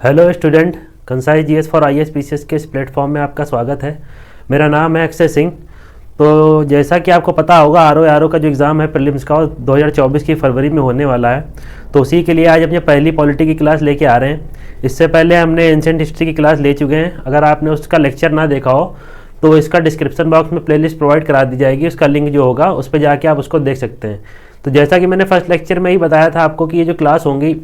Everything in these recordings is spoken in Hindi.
Hello student, Kansai GS for IAS PCS के इस प्लेटफॉर्म में आपका स्वागत है। मेरा नाम है अक्षय सिंह। तो जैसा कि आपको पता होगा आरओ का जो एग्ज़ाम है प्रीलिम्स का, वो 2024 की फरवरी में होने वाला है। तो उसी के लिए आज अपनी पहली पॉलिटी की क्लास लेके आ रहे हैं। इससे पहले हमने एंशिएंट हिस्ट्री की क्लास ले चुके हैं। अगर आपने उसका लेक्चर ना देखा हो तो इसका डिस्क्रिप्शन बॉक्स में प्लेलिस्ट प्रोवाइड करा दी जाएगी, उसका लिंक जो होगा उस पर जाके आप उसको देख सकते हैं। तो जैसा कि मैंने फर्स्ट लेक्चर में ही बताया था आपको कि ये जो क्लास होंगी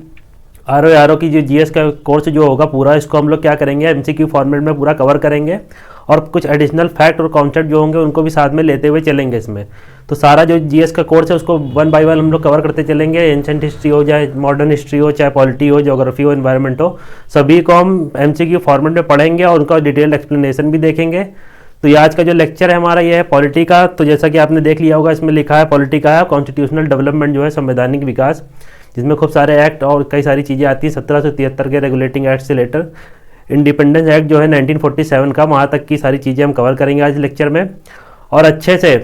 आरओ की जो जीएस का कोर्स जो होगा पूरा, इसको हम लोग क्या करेंगे, एमसीक्यू फॉर्मेट में पूरा कवर करेंगे और कुछ एडिशनल फैक्ट और कॉन्सेप्ट जो होंगे उनको भी साथ में लेते हुए चलेंगे इसमें। तो सारा जो जीएस का कोर्स है उसको वन बाय वन हम लोग कवर करते चलेंगे। एंशिएंट हिस्ट्री हो, चाहे मॉडर्न हिस्ट्री हो, चाहे पॉलिटी हो, ज्योग्राफी हो, एनवायरनमेंट हो, सभी को हम एमसीक्यू फॉर्मेट में पढ़ेंगे और उनका डिटेल्ड एक्सप्लेनेशन भी देखेंगे। तो ये आज का जो लेक्चर है हमारा ये है पॉलिटी का। तो जैसा कि आपने देख लिया होगा, इसमें लिखा है पॉलिटी का है कॉन्स्टिट्यूशनल डेवलपमेंट, जो है संवैधानिक विकास, जिसमें खूब सारे एक्ट और कई सारी चीज़ें आती हैं। 1773 के रेगुलेटिंग एक्ट से लेकर इंडिपेंडेंस एक्ट जो है 1947 का, वहाँ तक की सारी चीज़ें हम कवर करेंगे आज लेक्चर में। और अच्छे से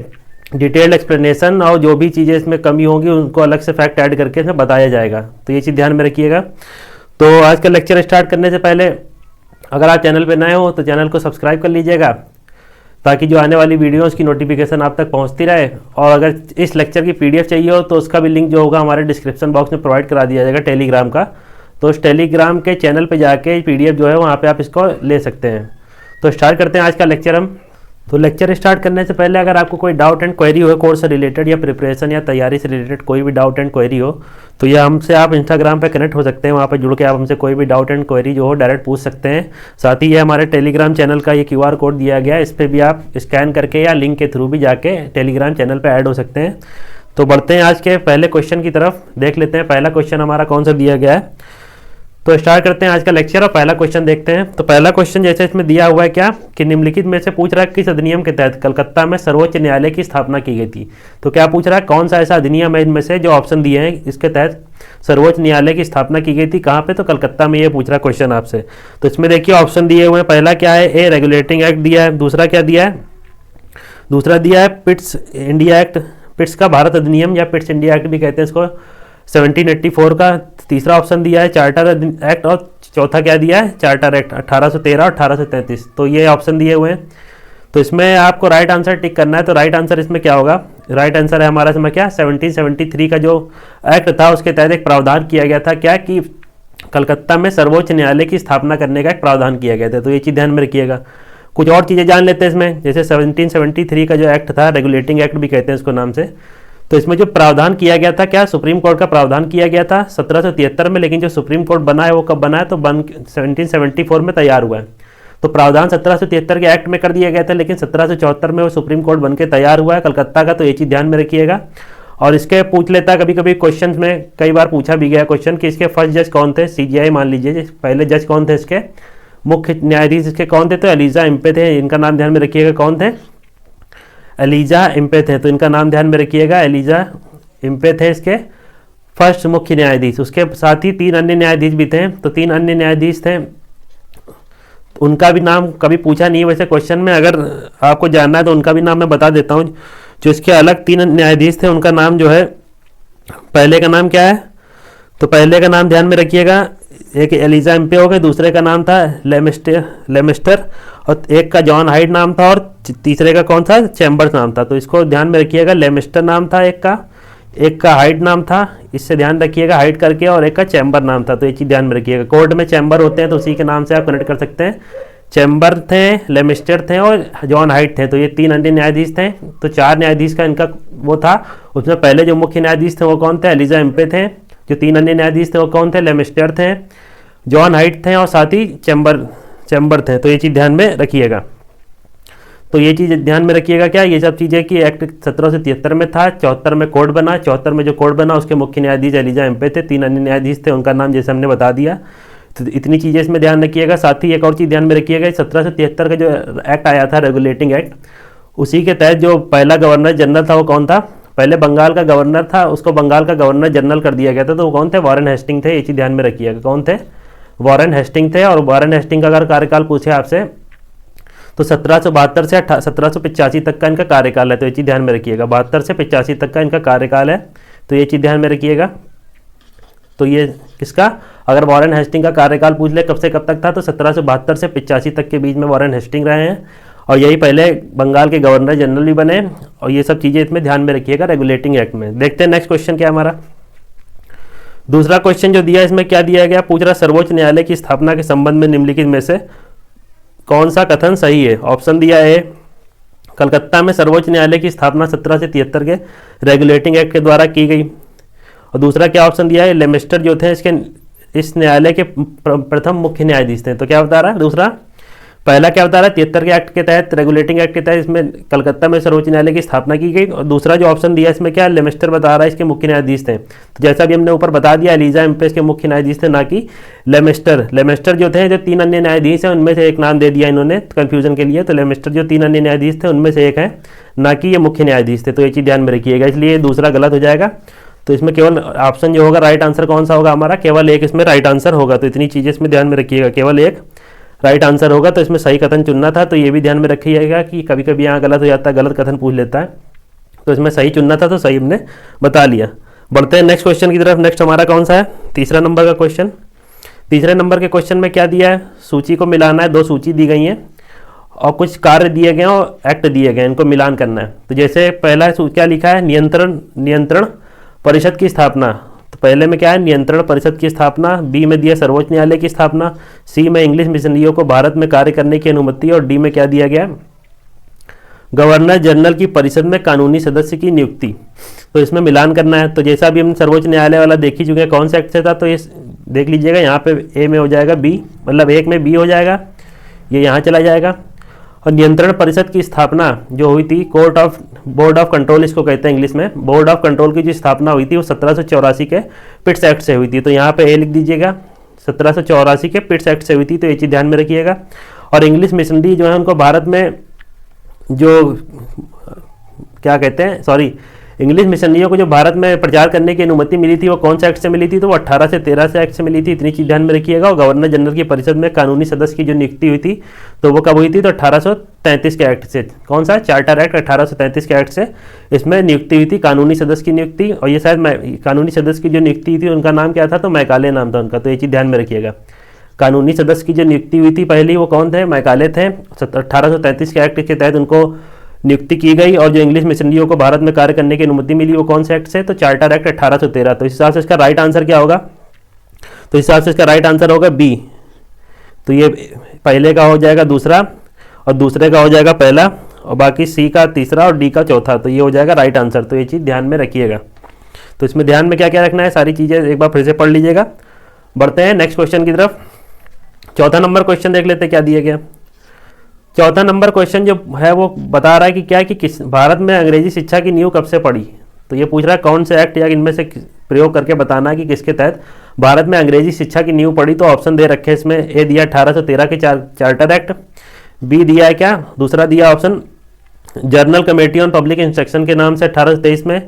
डिटेल्ड एक्सप्लेनेशन और जो भी चीज़ें इसमें कमी होंगी उनको अलग से फैक्ट ऐड करके इसमें बताया जाएगा। तो ये चीज़ ध्यान में रखिएगा। तो आज का लेक्चर स्टार्ट करने से पहले अगर आप चैनल पर नए हो तो चैनल को सब्सक्राइब कर लीजिएगा, ताकि जो आने वाली वीडियोस की नोटिफिकेशन आप तक पहुंचती रहे। और अगर इस लेक्चर की पीडीएफ चाहिए हो तो उसका भी लिंक जो होगा हमारे डिस्क्रिप्शन बॉक्स में प्रोवाइड करा दिया जाएगा टेलीग्राम का। तो उस टेलीग्राम के चैनल पे जाके पीडीएफ जो है वहाँ पे आप इसको ले सकते हैं। तो स्टार्ट करते हैं आज का लेक्चर हम। तो लेक्चर स्टार्ट करने से पहले अगर आपको कोई डाउट एंड क्वेरी हो कोर्स से रिलेटेड या प्रिपरेशन या तैयारी से रिलेटेड कोई भी डाउट एंड क्वेरी हो तो ये हमसे आप इंस्टाग्राम पे कनेक्ट हो सकते हैं। वहाँ पे जुड़ के आप हमसे कोई भी डाउट एंड क्वेरी जो हो डायरेक्ट पूछ सकते हैं। साथ ही ये हमारे टेलीग्राम चैनल का ये क्यूआर कोड दिया गया है, इस पर भी आप स्कैन करके या लिंक के थ्रू भी जाके टेलीग्राम चैनल पर ऐड हो सकते हैं। तो बढ़ते हैं आज के पहले क्वेश्चन की तरफ, देख लेते हैं पहला क्वेश्चन हमारा कौन सा दिया गया है। तो स्टार्ट करते हैं आज का लेक्चर और पहला क्वेश्चन देखते हैं। तो पहला क्वेश्चन जैसे इसमें दिया हुआ है क्या कि निम्नलिखित में से पूछ रहा है किस अधिनियम के तहत कलकत्ता में सर्वोच्च न्यायालय की स्थापना की गई थी। तो क्या पूछ रहा है, कौन सा ऐसा अधिनियम है इनमें से जो ऑप्शन दिए हैं इसके तहत सर्वोच्च न्यायालय की स्थापना की गई थी, कहाँ पे, तो कलकत्ता में। ये पूछ रहा है क्वेश्चन आपसे। तो इसमें देखिए ऑप्शन दिए हुए हैं। पहला क्या है, ए रेगुलेटिंग एक्ट दिया है। दूसरा क्या दिया है, दूसरा दिया है पिट्स इंडिया एक्ट, पिट्स का भारत अधिनियम या पिट्स इंडिया एक्ट भी कहते हैं इसको, 1784 का। तीसरा ऑप्शन दिया है चार्टर एक्ट और चौथा क्या दिया है, चार्टर एक्ट 1813 और 1833। तो ये ऑप्शन दिए हुए हैं। तो इसमें आपको राइट आंसर टिक करना है। तो राइट आंसर इसमें क्या होगा, राइट आंसर है हमारा इसमें क्या, 1773 का जो एक्ट था उसके तहत एक प्रावधान किया गया था क्या कि कलकत्ता में सर्वोच्च न्यायालय की स्थापना करने का एक प्रावधान किया गया था। तो ये चीज़ ध्यान में रखिएगा। कुछ और चीज़ें जान लेते हैं इसमें, जैसे 1773 का जो एक्ट था, रेगुलेटिंग एक्ट भी कहते हैं इसको नाम से। तो इसमें जो प्रावधान किया गया था क्या, सुप्रीम कोर्ट का प्रावधान किया गया था 1773 में, लेकिन जो सुप्रीम कोर्ट बना है वो कब बना है, तो 1774 में तैयार हुआ है। तो प्रावधान 1773 के एक्ट में कर दिया गया था, लेकिन 1774 में वो सुप्रीम कोर्ट बन के तैयार हुआ है कलकत्ता का। तो ये चीज़ ध्यान में रखिएगा। और इसके पूछ लेता है कभी कभी क्वेश्चन में, कई बार पूछा भी गया क्वेश्चन कि इसके फर्स्ट जज कौन थे, सीजीआई मान लीजिए, पहले जज कौन थे इसके, मुख्य न्यायाधीश इसके कौन थे, तो एलिजा इम्पे थे। इनका नाम ध्यान में रखिएगा, कौन थे, एलिजा इम्पे थे। तो इनका नाम ध्यान में रखिएगा, एलिजा इम्पे थे इसके फर्स्ट मुख्य न्यायाधीश। उसके साथ ही 3 अन्य न्यायाधीश भी थे। तो 3 अन्य न्यायाधीश थे, उनका भी नाम कभी पूछा नहीं है वैसे क्वेश्चन में। अगर आपको जानना है तो उनका भी नाम मैं बता देता हूँ। जो इसके अलग 3 न्यायाधीश थे उनका नाम जो है, पहले का नाम क्या है, तो पहले का नाम ध्यान में रखिएगा, एक एलिजा इम्पे हो गए, दूसरे का नाम था लेमिस्टर और एक का जॉन हाइड नाम था और तीसरे का कौन था, चैम्बर्स नाम था। तो इसको ध्यान में रखिएगा, लेमिस्टर नाम था एक का हाइड नाम था, इससे ध्यान रखिएगा हाइड करके, और एक का चैम्बर नाम था। तो ये चीज़ ध्यान में रखिएगा। कोर्ट में चैम्बर होते हैं तो उसी के नाम से आप कनेक्ट कर सकते हैं। चैम्बर थे, लेमिस्टर थे और जॉन हाइड थे। तो ये 3 अन्य न्यायाधीश थे। तो 4 न्यायाधीश का इनका वो था। उसमें पहले जो मुख्य न्यायाधीश थे वो कौन थे, एलिजा इम्पे थे। जो 3 अन्य न्यायाधीश थे वो कौन थे, लेमिस्टर थे, जॉन हाइट थे और साथ ही चैम्बर थे। तो ये चीज़ ध्यान में रखिएगा। तो ये चीज़ ध्यान में रखिएगा क्या, ये सब चीज़ें कि एक्ट 1773 में था, 74 में कोर्ट बना, 74 में जो कोर्ट बना उसके मुख्य न्यायाधीश एलिजा इम्पे थे, 3 अन्य न्यायाधीश थे, उनका नाम जैसे हमने बता दिया। तो इतनी चीज़ें इसमें ध्यान रखिएगा। साथ ही एक और चीज़ ध्यान में रखिएगा, 1773 का जो एक्ट आया था रेगुलेटिंग एक्ट, उसी के तहत जो पहला गवर्नर जनरल था वो कौन था, पहले बंगाल का गवर्नर था, उसको बंगाल का गवर्नर जनरल कर दिया गया था। तो वो कौन थे, वॉरेन हेस्टिंग थे। ये चीज़ ध्यान में रखिएगा, कौन थे, वॉरेन हेस्टिंग थे। और वॉरेन हेस्टिंग का अगर कार्यकाल पूछे आपसे तो 1772 से 1785 तक का इनका कार्यकाल है। तो ये चीज़ ध्यान में रखिएगा, 72 से 85 तक का इनका कार्यकाल है। तो ये चीज़ ध्यान में रखिएगा। तो ये किसका, अगर वॉरेन हेस्टिंग का कार्यकाल पूछ ले कब से कब तक था, तो 1772 से 85 तक के बीच में वॉरेन हेस्टिंग रहे हैं, और यही पहले बंगाल के गवर्नर जनरल भी बने। और ये सब चीज़ें इसमें ध्यान में रखिएगा रेगुलेटिंग एक्ट में। देखते हैं नेक्स्ट क्वेश्चन क्या हमारा। दूसरा क्वेश्चन जो दिया इसमें क्या दिया गया, पूछ रहा सर्वोच्च न्यायालय की स्थापना के संबंध में निम्नलिखित में से कौन सा कथन सही है। ऑप्शन दिया है कलकत्ता में सर्वोच्च न्यायालय की स्थापना 1773 के रेगुलेटिंग एक्ट के द्वारा की गई। और दूसरा क्या ऑप्शन दिया है, लेमेस्टर जो थे इस न्यायालय के प्रथम मुख्य न्यायाधीश थे। तो क्या बता रहा है दूसरा, पहला क्या बता रहा है 73 के एक्ट के तहत, रेगुलेटिंग एक्ट के तहत इसमें कलकत्ता में सर्वोच्च न्यायालय की स्थापना की गई। और दूसरा जो ऑप्शन दिया इसमें क्या, लेमेस्टर बता रहा है इसके मुख्य न्यायाधीश थे। तो जैसा भी हमने ऊपर बता दिया एलिजा एम्पेस के मुख्य न्यायाधीश थे, ना कि लेमेस्टर। लेमेस्टर जो थे, जो 3 अन्य न्यायाधीश हैं उनमें से एक नाम दे दिया इन्होंने कन्फ्यूजन के लिए। तो लेमेस्टर जो 3 अन्य न्यायाधीश थे उनमें से एक है, ना कि ये मुख्य न्यायाधीश थे। तो ये चीज़ ध्यान में रखिएगा, इसलिए दूसरा गलत हो जाएगा। तो इसमें केवल ऑप्शन जो होगा राइट आंसर कौन सा होगा हमारा, केवल एक इसमें राइट आंसर होगा। तो इतनी चीज़ें इसमें ध्यान में रखिएगा, केवल एक राइट आंसर होगा। तो इसमें सही कथन चुनना था, तो ये भी ध्यान में रखिएगा कि कभी कभी यहाँ गलत हो जाता है, गलत कथन पूछ लेता है। तो इसमें सही चुनना था, तो सही हमने बता लिया। बढ़ते हैं नेक्स्ट क्वेश्चन की तरफ। नेक्स्ट हमारा कौन सा है, तीसरा नंबर का क्वेश्चन। तीसरे नंबर के क्वेश्चन में क्या दिया है, सूची को मिलाना है। 2 सूची दी गई हैं और कुछ कार्य दिए गए हैं और एक्ट दिए गए हैं, इनको मिलान करना है। तो जैसे पहला क्या लिखा है, नियंत्रण परिषद की स्थापना। तो पहले में क्या है, नियंत्रण परिषद की स्थापना। बी में दिया सर्वोच्च न्यायालय की स्थापना। सी में इंग्लिश मिशनरियों को भारत में कार्य करने की अनुमति। और डी में क्या दिया गया, गवर्नर जनरल की परिषद में कानूनी सदस्य की नियुक्ति। तो इसमें मिलान करना है। तो जैसा भी हम सर्वोच्च न्यायालय वाला देख ही चुके हैं कौन सा एक्ट से था, तो ये देख लीजिएगा, यहाँ पे ए में हो जाएगा बी, मतलब एक में बी हो जाएगा, ये यहाँ चला जाएगा। और नियंत्रण परिषद की स्थापना जो हुई थी बोर्ड ऑफ कंट्रोल इसको कहते हैं इंग्लिश में, बोर्ड ऑफ कंट्रोल की जो स्थापना हुई थी वो 1784 के पिट्स एक्ट से हुई थी। तो यहाँ पे ए लिख दीजिएगा, 1784 के पिट्स एक्ट से हुई थी। तो ये चीज़ ध्यान में रखिएगा। और इंग्लिश मिशनरी जो है उनको भारत में जो क्या कहते हैं, सॉरी, इंग्लिश मिशनरियों को जो भारत में प्रचार करने की अनुमति मिली थी वो कौन सा एक्ट से मिली थी, तो वो 18 से 13 से एक्ट से मिली थी। इतनी चीज़ ध्यान में रखिएगा। और गवर्नर जनरल की परिषद में कानूनी सदस्य की जो नियुक्ति हुई थी तो वो कब हुई थी, तो 1833 के एक्ट से। कौन सा, चार्टर एक्ट 1833 के एक्ट से इसमें नियुक्ति हुई थी, कानूनी सदस्य की नियुक्ति। और ये शायद कानूनी सदस्य की जो नियुक्ति थी उनका नाम क्या था, तो मैकाले नाम था उनका। तो ये चीज़ ध्यान में रखिएगा। कानूनी सदस्य की जो नियुक्ति हुई थी पहली वो कौन थे, मैकाले थे। 1833 के एक्ट के तहत उनको नियुक्ति की गई। और जो इंग्लिश मिशनरियों को भारत में कार्य करने की अनुमति मिली वो कौन से एक्ट से, तो चार्टर एक्ट 1813। तो इस हिसाब से इसका राइट आंसर क्या होगा, तो इस हिसाब से इसका राइट आंसर होगा बी। तो ये पहले का हो जाएगा दूसरा, और दूसरे का हो जाएगा पहला, और बाकी सी का तीसरा और डी का चौथा। तो ये हो जाएगा राइट आंसर। तो ये चीज़ ध्यान में रखिएगा। तो इसमें ध्यान में क्या क्या रखना है, सारी चीज़ें एक बार फिर से पढ़ लीजिएगा। बढ़ते हैं नेक्स्ट क्वेश्चन की तरफ। चौथा नंबर क्वेश्चन देख लेते हैं क्या दिया गया। चौथा नंबर क्वेश्चन जो है वो बता रहा है कि क्या कि किस भारत में अंग्रेजी शिक्षा की नींव कब से पड़ी। तो ये पूछ रहा है कौन से एक्ट या इनमें से प्रयोग करके बताना है कि किसके तहत भारत में अंग्रेजी शिक्षा की नींव पड़ी। तो ऑप्शन दे रखे हैं इसमें, ए दिया 1813 के चार्टर एक्ट, बी दिया है क्या, दूसरा दिया option journal committee on public instruction के नाम से 1823 में,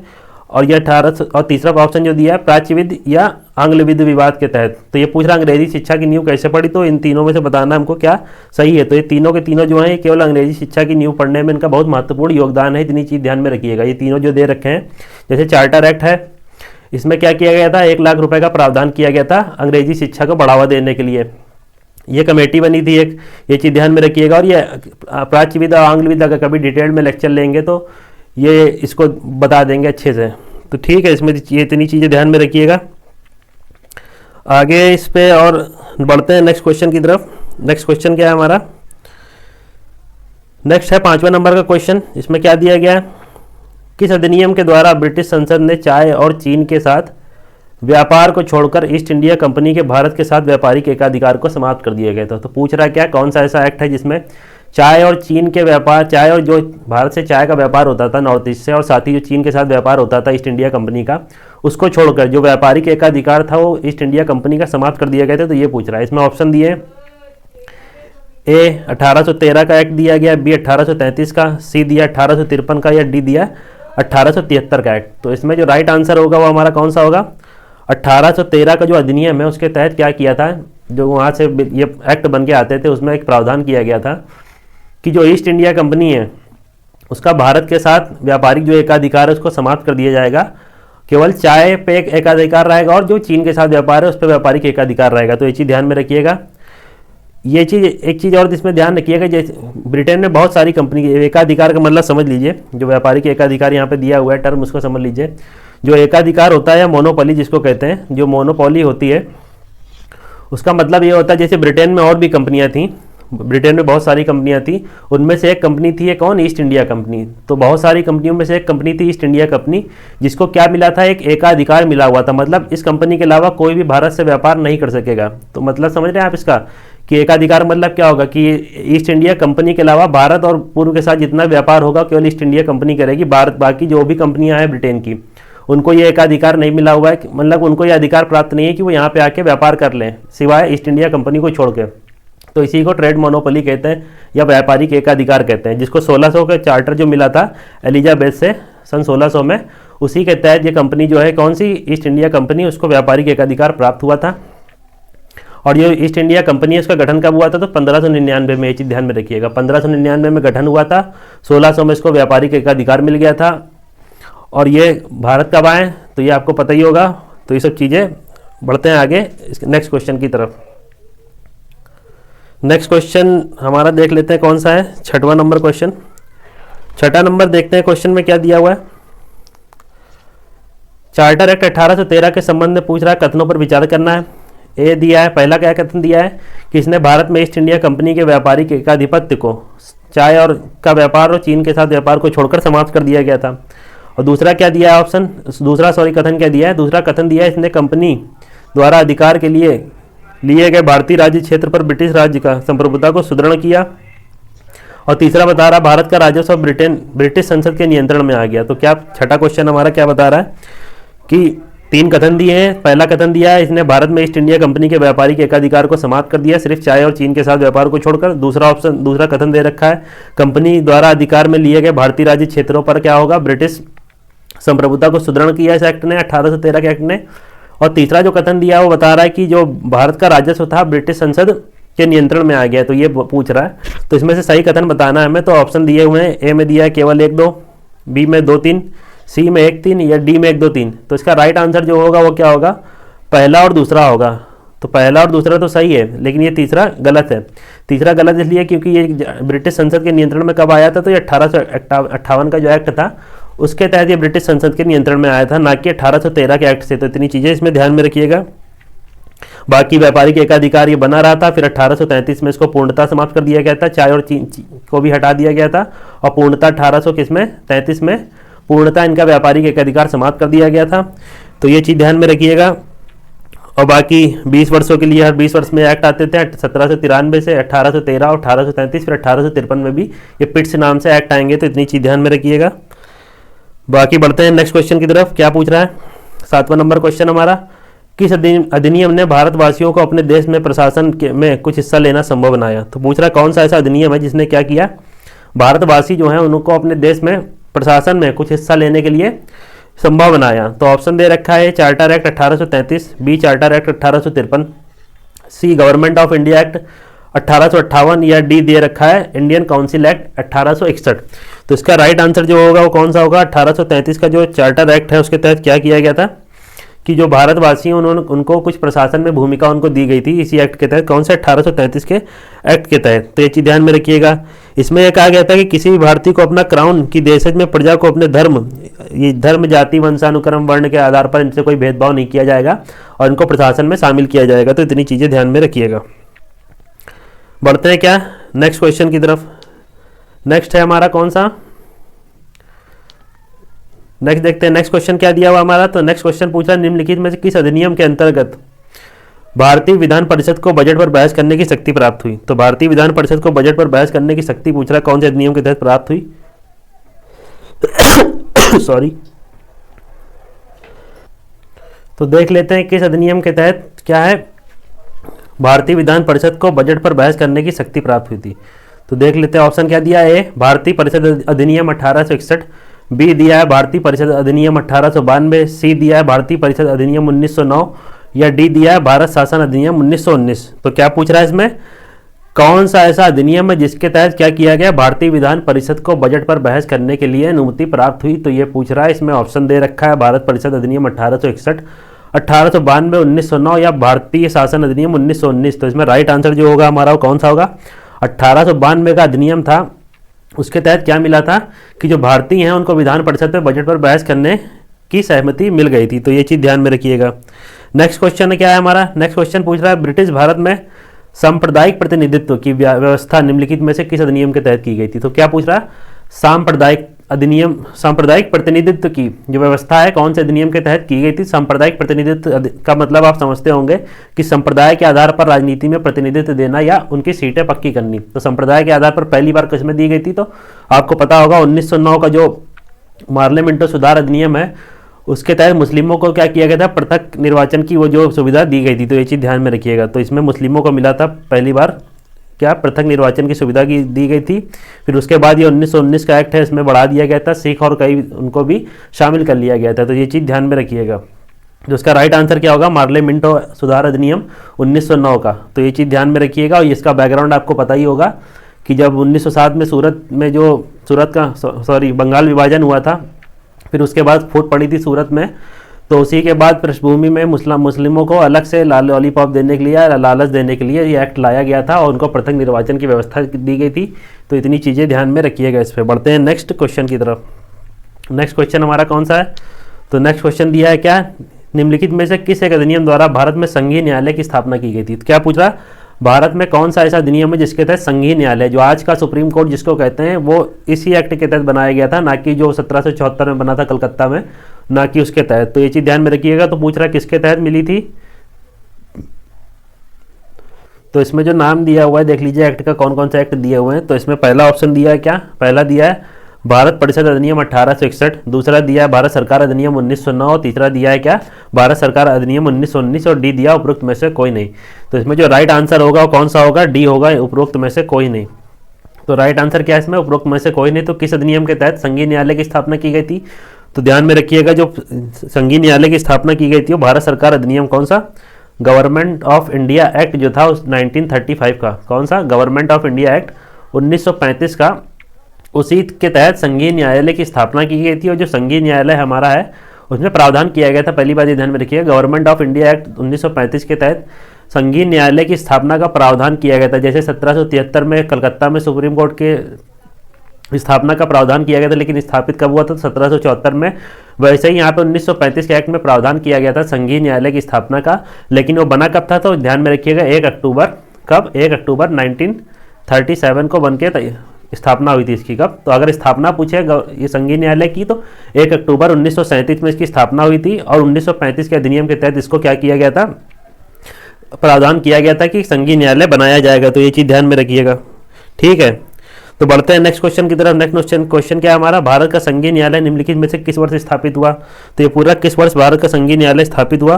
और यह 18 और तीसरा ऑप्शन जो दिया है प्राच्यविद या आंग्लविद विवाद के तहत। तो ये पूछ रहा अंग्रेजी शिक्षा की नींव कैसे पड़ी। तो इन तीनों में से बताना हमको क्या सही है। तो ये तीनों के तीनों जो हैं केवल अंग्रेजी शिक्षा की नींव पढ़ने में इनका बहुत महत्वपूर्ण योगदान है। इतनी चीज़ ध्यान में रखिएगा। ये तीनों जो दे रखे हैं, जैसे चार्टर एक्ट है, इसमें क्या किया गया था, 1 लाख रुपए का प्रावधान किया गया था अंग्रेजी शिक्षा को बढ़ावा देने के लिए। ये कमेटी बनी थी एक, ये चीज़ ध्यान में रखिएगा। और ये प्राच्यविद और आंग्लविद अगर कभी डिटेल में लेक्चर लेंगे तो ये इसको बता देंगे अच्छे से। तो ठीक है, इसमें ये इतनी चीज़ें ध्यान में रखिएगा। आगे इस पे और बढ़ते हैं नेक्स्ट क्वेश्चन की तरफ। नेक्स्ट क्वेश्चन क्या है हमारा, नेक्स्ट है 5वां नंबर का क्वेश्चन। इसमें क्या दिया गया है, किस अधिनियम के द्वारा ब्रिटिश संसद ने चाय और चीन के साथ व्यापार को छोड़कर ईस्ट इंडिया कंपनी के भारत के साथ व्यापारिक एकाधिकार को समाप्त कर दिया गया था। तो पूछ रहा है क्या, कौन सा ऐसा एक्ट है जिसमें चाय और चीन के व्यापार, चाय और जो भारत से चाय का व्यापार होता था नॉर्थ ईस्ट से, और साथ ही जो चीन के साथ व्यापार होता था ईस्ट इंडिया कंपनी का, उसको छोड़कर जो व्यापारिक एकाधिकार था वो ईस्ट इंडिया कंपनी का समाप्त कर दिया गया था। तो ये पूछ रहा है। इसमें ऑप्शन दिए, ए 1813 का एक्ट दिया गया, बी 1833 का, सी दिया 1853 का, या डी दिया 1873 का एक्ट। तो इसमें जो राइट आंसर होगा वो हमारा कौन सा होगा, 1813 का जो अधिनियम है उसके तहत क्या किया था, जो वहाँ से ये एक्ट बन के आते थे उसमें एक प्रावधान किया गया था कि जो ईस्ट इंडिया कंपनी है उसका भारत के साथ व्यापारिक जो एकाधिकार है उसको समाप्त कर दिया जाएगा। केवल चाय पे एक एकाधिकार रहेगा और जो चीन के साथ व्यापार है उस पर व्यापारिक एकाधिकार रहेगा। तो ये चीज़ ध्यान में रखिएगा। ये चीज़, एक चीज़ और इसमें ध्यान रखिएगा, जैसे ब्रिटेन में बहुत सारी कंपनी, एकाधिकार का मतलब समझ लीजिए, जो व्यापारिक एकाधिकार यहाँ पे दिया हुआ है टर्म, उसको समझ लीजिए। जो एकाधिकार होता है या मोनोपोली जिसको कहते हैं, जो मोनोपोली होती है उसका मतलब ये होता है, जैसे ब्रिटेन में और भी कंपनियाँ थीं, ब्रिटेन में बहुत सारी कंपनियां थी, उनमें से एक कंपनी थी, कौन, ईस्ट इंडिया कंपनी। तो बहुत सारी कंपनियों में से एक कंपनी थी ईस्ट इंडिया कंपनी, जिसको क्या मिला था, एक एकाधिकार मिला हुआ था। मतलब इस कंपनी के अलावा कोई भी भारत से व्यापार नहीं कर सकेगा। तो मतलब समझ रहे हैं आप इसका, कि एकाधिकार मतलब क्या होगा, कि ईस्ट इंडिया कंपनी के अलावा भारत और पूर्व के साथ जितना व्यापार होगा केवल ईस्ट इंडिया कंपनी करेगी। भारत, बाकी जो भी कंपनियां हैं ब्रिटेन की, उनको ये एकाधिकार नहीं मिला हुआ है, मतलब उनको ये अधिकार प्राप्त नहीं है कि वो यहाँ पे आके व्यापार कर लें, सिवाय ईस्ट इंडिया कंपनी को छोड़ के। तो इसी को ट्रेड मोनोपोली कहते हैं या व्यापारिक एकाधिकार कहते हैं, जिसको 1600 का चार्टर जो मिला था एलिजाबेथ से सन 1600 में, उसी के तहत ये कंपनी जो है, कौन सी, ईस्ट इंडिया कंपनी, उसको व्यापारिक एकाधिकार प्राप्त हुआ था। और ये ईस्ट इंडिया कंपनी है, उसका गठन कब हुआ था, तो 1599 में। ये चीज़ ध्यान में रखिएगा, 1599 में गठन हुआ था, 1600 में इसको व्यापारिक एकाधिकार मिल गया था। और ये भारत कब आए, तो ये आपको पता ही होगा। तो ये सब चीज़ें, बढ़ते हैं आगे नेक्स्ट क्वेश्चन की तरफ। नेक्स्ट क्वेश्चन हमारा देख लेते हैं कौन सा है, 6वां नंबर क्वेश्चन। 6वां नंबर देखते हैं क्वेश्चन में क्या दिया हुआ है। चार्टर एक्ट 1813 के संबंध में पूछ रहा है, कथनों पर विचार करना है। ए दिया है, पहला क्या कथन दिया है कि इसने भारत में ईस्ट इंडिया कंपनी के व्यापारिक एकाधिपत्य को, चाय और का व्यापार और चीन के साथ व्यापार को छोड़कर समाप्त कर दिया गया था। और दूसरा क्या दिया है ऑप्शन, दूसरा कथन क्या दिया है, दूसरा कथन दिया है, इसने कंपनी द्वारा अधिकार के लिए गए भारतीय राज्य क्षेत्र पर ब्रिटिश राज्य का संप्रभुता को सुदृढ़ किया। और तीसरा बता रहा, भारत का राजस्व ब्रिटिश संसद के नियंत्रण में आ गया। तो क्या 6वां क्वेश्चन हमारा क्या बता रहा है कि 3 कथन दिए हैं। पहला कथन दिया है, इसने भारत में ईस्ट इंडिया कंपनी के व्यापारिक एकाधिकार को समाप्त कर दिया, सिर्फ चाय और चीन के साथ व्यापार को छोड़कर। दूसरा कथन दे रखा है, कंपनी द्वारा अधिकार में लिए गए भारतीय राज्य क्षेत्रों पर क्या होगा, ब्रिटिश संप्रभुता को सुदृढ़ किया इस एक्ट ने, 1813 के एक्ट ने। और तीसरा जो कथन दिया है वो बता रहा है कि जो भारत का राजस्व था ब्रिटिश संसद के नियंत्रण में आ गया। तो ये पूछ रहा है, तो इसमें से सही कथन बताना है हमें। तो ऑप्शन दिए हुए हैं, ए में दिया है केवल 1 2, बी में 2 3, सी में 1 3 या डी में 1 2 3। तो इसका राइट आंसर जो होगा वो क्या होगा, पहला और दूसरा होगा। तो पहला और दूसरा तो सही है, लेकिन ये तीसरा गलत है। तीसरा गलत इसलिए क्योंकि ये ब्रिटिश संसद के नियंत्रण में कब आया था, तो ये 1858 का जो एक्ट था उसके तहत ये ब्रिटिश संसद के नियंत्रण में आया था, ना कि 1813 के एक्ट से। तो इतनी चीज़ें इसमें ध्यान में रखिएगा। बाकी व्यापारिक एकाधिकार ये बना रहा था, फिर 1833 में इसको पूर्णतः समाप्त कर दिया गया था, चाय और चीन को भी हटा दिया गया था, और पूर्णतः 1833 में पूर्णतः इनका व्यापारिक एकाधिकार समाप्त कर दिया गया था। तो ये चीज़ ध्यान में रखिएगा। और बाकी 20 वर्षों के लिए हर 20 वर्ष में एक्ट आते थे, 1793 से 1813 और 1833, फिर 1853 में भी ये पिट्स नाम से एक्ट आएंगे। तो इतनी चीज़ ध्यान में रखिएगा। बाकी बढ़ते हैं नेक्स्ट क्वेश्चन की तरफ। क्या पूछ रहा है 7वां नंबर क्वेश्चन हमारा, किस अधिनियम ने भारतवासियों को अपने देश में प्रशासन में कुछ हिस्सा लेना संभव बनाया। तो पूछ रहा है कौन सा ऐसा अधिनियम है जिसने क्या किया, भारतवासी जो है उनको अपने देश में प्रशासन में कुछ हिस्सा लेने के लिए संभव बनाया। तो ऑप्शन दे रखा है, charter act 1833, B charter act 1853, C government of India act 1858 या डी दे रखा है इंडियन काउंसिल एक्ट 1861। तो इसका राइट आंसर जो होगा वो कौन सा होगा, 1833 का जो चार्टर एक्ट है उसके तहत क्या किया गया था कि जो भारतवासी हैं उनको कुछ प्रशासन में भूमिका उनको दी गई थी इसी एक्ट के तहत। कौन सा, 1833 के एक्ट के तहत। तो ये चीज़ ध्यान में रखिएगा। इसमें यह कहा गया था कि किसी भी भारतीय को अपना क्राउन की देशज में प्रजा को अपने धर्म जाति वंशानुक्रम वर्ण के आधार पर इनसे कोई भेदभाव नहीं किया जाएगा और इनको प्रशासन में शामिल किया जाएगा। तो इतनी चीज़ें ध्यान में रखिएगा। बढ़ते हैं क्या नेक्स्ट क्वेश्चन की तरफ। नेक्स्ट है हमारा कौन सा, नेक्स्ट देखते हैं नेक्स्ट क्वेश्चन क्या दिया हुआ हमारा। तो नेक्स्ट क्वेश्चन पूछा, निम्नलिखित में से किस अधिनियम के अंतर्गत भारतीय विधान परिषद को बजट पर बहस करने की शक्ति प्राप्त हुई। तो भारतीय विधान परिषद को बजट पर बहस करने की शक्ति पूछ रहा कौन से अधिनियम के तहत प्राप्त हुई सॉरी। तो देख लेते हैं किस अधिनियम के तहत क्या है भारतीय विधान परिषद को बजट पर बहस करने की शक्ति प्राप्त हुई थी। तो देख लेते हैं ऑप्शन क्या दिया है, भारतीय परिषद अधिनियम 1861, बी दिया है भारतीय परिषद अधिनियम 1892, सी दिया है भारतीय परिषद अधिनियम 1909 या डी दिया है भारत शासन अधिनियम 1919। तो क्या पूछ रहा है इसमें, कौन सा ऐसा अधिनियम है जिसके तहत क्या किया गया, भारतीय विधान परिषद को बजट पर बहस करने के लिए अनुमति प्राप्त हुई? तो ये पूछ रहा है, इसमें ऑप्शन दे रखा है भारत परिषद अधिनियम 1861, 1892, 1909 या भारतीय शासन अधिनियम 1919। तो इसमें राइट आंसर जो होगा हमारा वो कौन सा होगा, 1892 का अधिनियम था। उसके तहत क्या मिला था कि जो भारतीय हैं उनको विधान परिषद में बजट पर बहस करने की सहमति मिल गई थी। तो ये चीज़ ध्यान में रखिएगा। नेक्स्ट क्वेश्चन क्या है हमारा, नेक्स्ट क्वेश्चन पूछ रहा है, ब्रिटिश भारत में सांप्रदायिक प्रतिनिधित्व की व्यवस्था निम्नलिखित में से किस अधिनियम के तहत की गई थी? तो क्या पूछ रहा है, सांप्रदायिक अधिनियम, सांप्रदायिक प्रतिनिधित्व की जो व्यवस्था है कौन से अधिनियम के तहत की गई थी? सांप्रदायिक प्रतिनिधित्व का मतलब आप समझते होंगे कि संप्रदाय के आधार पर राजनीति में प्रतिनिधित्व देना या उनकी सीटें पक्की करनी। तो संप्रदाय के आधार पर पहली बार किसमें दी गई थी? तो आपको पता होगा 1909 का जो पार्लियामेंटो सुधार अधिनियम है उसके तहत मुस्लिमों को क्या किया गया था, पृथक निर्वाचन की वो जो सुविधा दी गई थी। तो ये चीज़ ध्यान में रखिएगा। तो इसमें मुस्लिमों को मिला था पहली बार क्या, पृथक निर्वाचन की सुविधा की दी गई थी। फिर उसके बाद ये 1919 का एक्ट है, इसमें बढ़ा दिया गया था, सिख और कई उनको भी शामिल कर लिया गया था। तो ये चीज़ ध्यान में रखिएगा। तो इसका राइट आंसर क्या होगा, पार्लियामेंटो सुधार अधिनियम 1909 का। तो ये चीज़ ध्यान में रखिएगा। और इसका बैकग्राउंड आपको पता ही होगा कि जब 1907 में बंगाल विभाजन हुआ था, फिर उसके बाद फूट पड़ी थी सूरत में, तो उसी के बाद पृष्ठभूमि में मुस्लिमों को अलग से लॉलीपॉप देने के लिए, लालच देने के लिए ये एक्ट लाया गया था और उनको पृथक निर्वाचन की व्यवस्था दी गई थी। तो इतनी चीज़ें ध्यान में रखिएगा। इस पर बढ़ते हैं नेक्स्ट क्वेश्चन की तरफ। नेक्स्ट क्वेश्चन हमारा कौन सा है, तो नेक्स्ट क्वेश्चन दिया है क्या, निम्नलिखित में से किस एक अधिनियम द्वारा भारत में संघीय न्यायालय की स्थापना की गई थी? तो क्या पूछ रहा है, भारत में कौन सा ऐसा अधिनियम है जिसके तहत संघीय न्यायालय, जो आज का सुप्रीम कोर्ट जिसको कहते हैं, वो इसी एक्ट के तहत बनाया गया था, ना कि जो 1774 में बना था कलकत्ता में, ना कि उसके तहत। तो ये चीज़ ध्यान में रखिएगा। तो पूछ रहा है किसके तहत मिली थी? तो इसमें जो नाम दिया हुआ है देख लीजिए एक्ट का, कौन कौन सा एक्ट दिए हुए हैं। तो इसमें पहला ऑप्शन दिया है क्या, पहला दिया है भारत परिषद अधिनियम 1861, दूसरा दिया है भारत सरकार अधिनियम 1909, तीसरा दिया है क्या, भारत सरकार अधिनियम 1919, और डी दिया उपरोक्त में से कोई नहीं। तो इसमें जो राइट आंसर होगा वो कौन सा होगा, डी होगा, उपरोक्त में से कोई नहीं। तो राइट आंसर क्या है इसमें, उपरोक्त में से कोई नहीं। तो किस अधिनियम के तहत संघीय न्यायालय की स्थापना की गई थी? तो ध्यान में रखिएगा, जो संघीय न्यायालय की स्थापना की गई थी वो भारत सरकार अधिनियम कौन सा, गवर्नमेंट ऑफ इंडिया एक्ट जो था 1935 का, कौन सा, गवर्नमेंट ऑफ इंडिया एक्ट 1935 का, उसी के तहत संघीय न्यायालय की स्थापना की गई थी। और जो संघीय न्यायालय हमारा है उसमें प्रावधान किया गया था, पहली बात ये ध्यान में रखिएगा, गवर्नमेंट ऑफ इंडिया एक्ट 1935 के तहत संघीय न्यायालय की स्थापना का प्रावधान किया गया था। जैसे 1773 में कलकत्ता में सुप्रीम कोर्ट के स्थापना का प्रावधान किया गया था, लेकिन स्थापित कब हुआ था, 1774 में। वैसे ही यहाँ पे 1935 के एक्ट में प्रावधान किया गया था संघीय न्यायालय की स्थापना का, लेकिन वो बना कब था, तो ध्यान में रखिएगा 1 अक्टूबर, कब, 1 अक्टूबर 1937 को बन के स्थापना हुई थी इसकी। कब, तो अगर स्थापना पूछे ये संघीय न्यायालय की तो 1 अक्टूबर 1937 में इसकी स्थापना हुई थी। और 1935 के अधिनियम के तहत इसको क्या किया गया था, प्रावधान किया गया था कि संघीय न्यायालय बनाया जाएगा। तो ये चीज़ ध्यान में रखिएगा, ठीक है। तो बढ़ते हैं नेक्स्ट क्वेश्चन की तरफ। नेक्स्ट क्वेश्चन क्या है हमारा, भारत का संघीय न्यायालय निम्नलिखित में से किस वर्ष स्थापित हुआ? तो ये पूरा किस वर्ष भारत का संघीय न्यायालय स्थापित हुआ?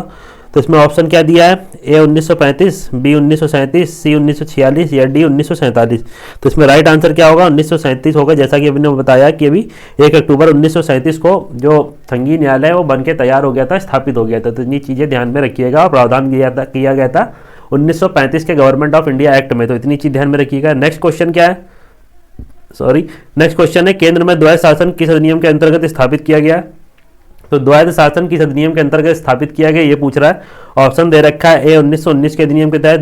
तो इसमें ऑप्शन क्या दिया है, ए 1935, बी 1937, सी 1946 या डी 1947। तो इसमें राइट आंसर क्या होगा, 1937 होगा। जैसा कि अभी ने बताया कि अभी 1 अक्टूबर 1937 को जो संघीय न्यायालय है वो बन के तैयार हो गया था, स्थापित हो गया था। तो इतनी चीज़ें ध्यान में रखिएगा। और प्रावधान किया गया था 1935 के गवर्नमेंट ऑफ इंडिया एक्ट में। तो इतनी चीज़ ध्यान में रखिएगा। नेक्स्ट क्वेश्चन क्या है, नेक्स्ट क्वेश्चन है, केंद्र में द्वैध शासन किस अधिनियम के अंतर्गत स्थापित किया गया? तो द्वैध शासन किस अधिनियम के अंतर्गत स्थापित किया गया ये पूछ रहा है। ऑप्शन दे रखा है, ए 1919 के अधिनियम के तहत,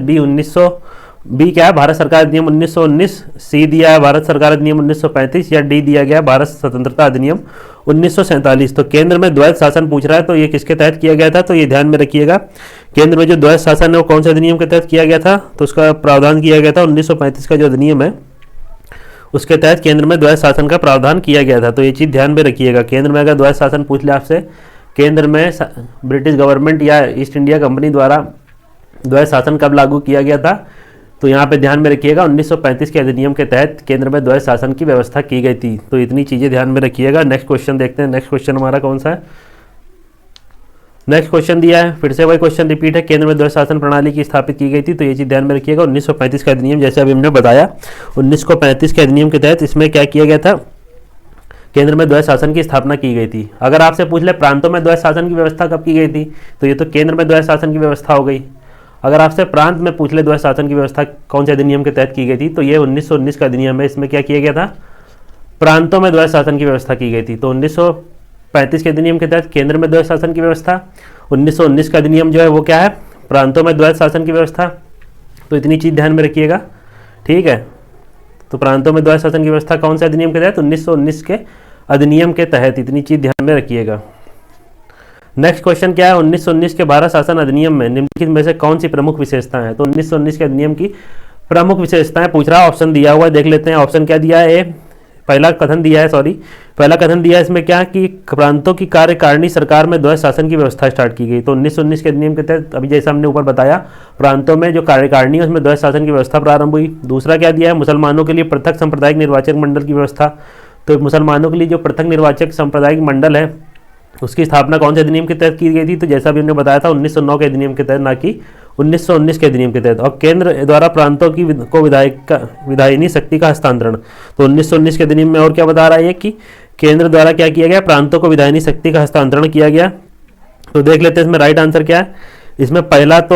बी क्या है, भारत सरकार अधिनियम 1919, सी दिया है भारत सरकार अधिनियम 1935, या डी दिया गया भारत स्वतंत्रता अधिनियम 1947। तो केंद्र में द्वैध शासन पूछ रहा है, तो ये किसके तहत किया गया था? तो ये ध्यान में रखिएगा, केंद्र में जो द्वैध शासन है वो कौन से अधिनियम के तहत किया गया था? तो उसका प्रावधान किया गया था 1935 का जो अधिनियम है उसके तहत केंद्र में द्वैध शासन का प्रावधान किया गया था। तो ये चीज़ ध्यान में रखिएगा। केंद्र में अगर द्वैध शासन पूछ ले आपसे, केंद्र में ब्रिटिश गवर्नमेंट या ईस्ट इंडिया कंपनी द्वारा द्वैध शासन कब लागू किया गया था? तो यहाँ पे ध्यान में रखिएगा 1935 के अधिनियम के तहत केंद्र में द्वैध शासन की व्यवस्था की गई थी। तो इतनी चीज़ें ध्यान में रखिएगा। नेक्स्ट क्वेश्चन देखते हैं। नेक्स्ट क्वेश्चन हमारा कौन सा है, नेक्स्ट क्वेश्चन दिया है, फिर से वही क्वेश्चन रिपीट है, केंद्र में द्वैध शासन प्रणाली की स्थापित की गई थी। तो ये चीज़ ध्यान में रखिएगा। 1935 का अधिनियम, जैसे अभी हमने बताया 1935 के अधिनियम के तहत इसमें क्या किया गया था, केंद्र में द्वैध शासन की स्थापना की गई थी। अगर आपसे पूछ ले प्रांतों में द्वैध शासन की व्यवस्था कब की गई थी, तो ये तो केंद्र में द्वैध शासन की व्यवस्था हो गई। अगर आपसे प्रांत में पूछ ले द्वैध शासन की व्यवस्था कौन से अधिनियम के तहत की गई थी, तो ये 1919 का अधिनियम है। इसमें क्या किया गया था, प्रांतों में द्वैध शासन की व्यवस्था की गई थी। तो 1935 के अधिनियम के तहत केंद्र में द्वैध शासन की व्यवस्था, 1919 का अधिनियम जो है वो क्या है, प्रांतों में द्वैध शासन की व्यवस्था। तो इतनी चीज़ ध्यान में रखिएगा, ठीक है। तो प्रांतों में द्वैध शासन की व्यवस्था कौन से अधिनियम के तहत, 1919 के अधिनियम के तहत, इतनी चीज़ ध्यान में रखिएगा। नेक्स्ट क्वेश्चन क्या है, 1919 के भारत शासन अधिनियम में निम्नलिखित में से कौन सी प्रमुख विशेषताएं हैं। तो 1919 के अधिनियम की प्रमुख विशेषताएं पूछ रहा है, ऑप्शन दिया हुआ है, देख लेते हैं। ऑप्शन क्या दिया है, पहला कथन दिया है इसमें क्या कि प्रांतों की कार्यकारिणी सरकार में द्वैध शासन की व्यवस्था स्टार्ट की गई। तो 1919 के अधिनियम के तहत अभी जैसा हमने ऊपर बताया, प्रांतों में जो कार्यकारिणी है उसमें द्वैध शासन की व्यवस्था प्रारंभ हुई। दूसरा क्या दिया है, मुसलमानों के लिए पृथक सांप्रदायिक निर्वाचक मंडल की व्यवस्था। तो मुसलमानों के लिए जो पृथक निर्वाचक सांप्रदायिक मंडल है उसकी स्थापना कौन से अधिनियम के तहत की गई थी, तो जैसा भी हमने बताया था 1909 के अधिनियम के तहत, ना कि 1919 के अधिनियम के तहत। और केंद्र द्वारा प्रांतों की को विधायिनी शक्ति का हस्तांतरण, तो 1919 के अधिनियम में और क्या बता रहा है कि केंद्र द्वारा क्या किया गया, प्रांतों को विधायिनी शक्ति का हस्तांतरण किया गया। तो देख लेते हैं इसमें राइट आंसर क्या है। इसमें पहला तो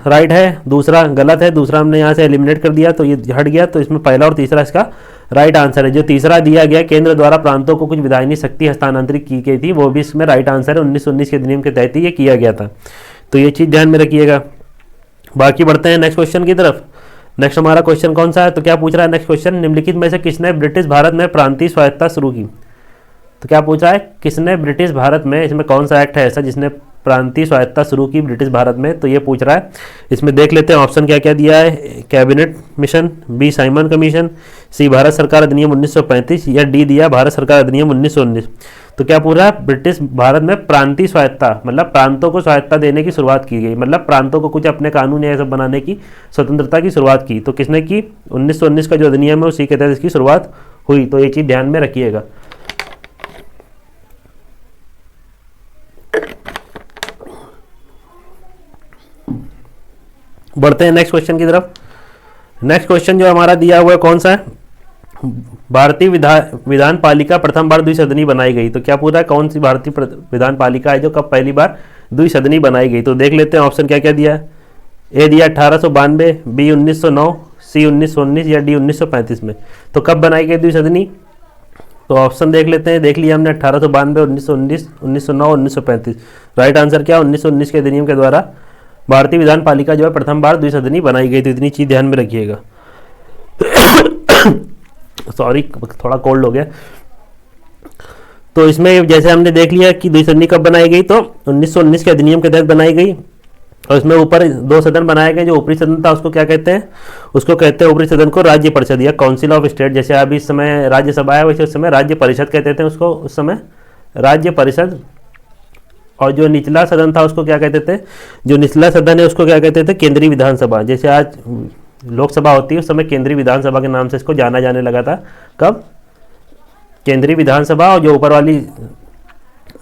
राइट है, दूसरा गलत है, दूसरा हमने यहाँ से एलिमिनेट कर दिया तो ये हट गया। तो इसमें पहला और तीसरा इसका राइट आंसर है। जो तीसरा दिया गया, केंद्र द्वारा प्रांतों को कुछ विधायिनी शक्ति हस्तांतरित की गई थी, वो भी इसमें राइट आंसर है। 1919 के अधिनियम के तहत ही ये किया गया था। तो ये चीज़ ध्यान में रखिएगा। बाकी बढ़ते हैं नेक्स्ट क्वेश्चन की तरफ। नेक्स्ट हमारा क्वेश्चन कौन सा है, तो क्या पूछ रहा है नेक्स्ट क्वेश्चन, निम्नलिखित में से किसने ब्रिटिश भारत में प्रांतीय स्वायत्तता शुरू की। तो क्या पूछ रहा है, किसने ब्रिटिश भारत में, इसमें कौन सा एक्ट है ऐसा जिसने प्रांतीय स्वायत्तता शुरू की ब्रिटिश भारत में, तो ये पूछ रहा है। इसमें देख लेते हैं ऑप्शन क्या क्या दिया है, cabinet mission, B Simon commission, C Bharat सरकार अधिनियम 1935, या डी दिया भारत सरकार अधिनियम 1919। तो क्या पूछ रहा है, ब्रिटिश भारत में प्रांतीय स्वायत्तता मतलब प्रांतों को स्वायत्तता देने की शुरुआत की गई, मतलब प्रांतों को कुछ अपने कानून या सब बनाने की स्वतंत्रता की शुरुआत की। तो किसने की, 1919 का जो अधिनियम है उसी के तहत इसकी शुरुआत हुई। तो ये चीज़ ध्यान में रखिएगा। बढ़ते हैं नेक्स्ट क्वेश्चन की तरफ। नेक्स्ट क्वेश्चन जो हमारा दिया हुआ है कौन सा है, भारतीय विधान पालिका प्रथम बार द्विसदनी बनाई गई। तो क्या पूरा कौन सी भारतीय विधान पालिका है जो कब पहली बार द्विसदनी बनाई गई। तो देख लेते हैं ऑप्शन क्या क्या दिया है। ए दिया 1892, बी 1909, सी 1919, या डी 1935 में। तो कब बनाई गई द्विसदनी, तो ऑप्शन देख लेते हैं। देख लिया हमने 1892, 1919, 1909, 1935। राइट आंसर क्या, 1919 के अधिनियम के द्वारा भारतीय विधान पालिका जो है प्रथम बार द्विसदनी बनाई गई। तो इतनी चीज़ ध्यान में रखिएगा। सॉरी, थोड़ा कोल्ड हो गया। तो इसमें जैसे हमने देख लिया कि द्विसदनी कब बनाई गई, तो 1919 के अधिनियम के तहत बनाई गई। और इसमें ऊपर दो सदन बनाए गए। जो ऊपरी सदन था उसको क्या कहते हैं, उसको कहते हैं ऊपरी सदन को राज्य परिषद या काउंसिल ऑफ स्टेट। जैसे अभी इस समय राज्यसभा है वैसे उस समय राज्य परिषद कहते थे उसको, उस समय राज्य परिषद। और जो निचला सदन था उसको क्या कहते थे, जो निचला सदन है उसको क्या कहते थे, केंद्रीय विधानसभा। जैसे आज लोकसभा होती है उस समय केंद्रीय विधानसभा के नाम से इसको जाना जाने लगा था। कब, केंद्रीय विधानसभा। और जो ऊपर वाली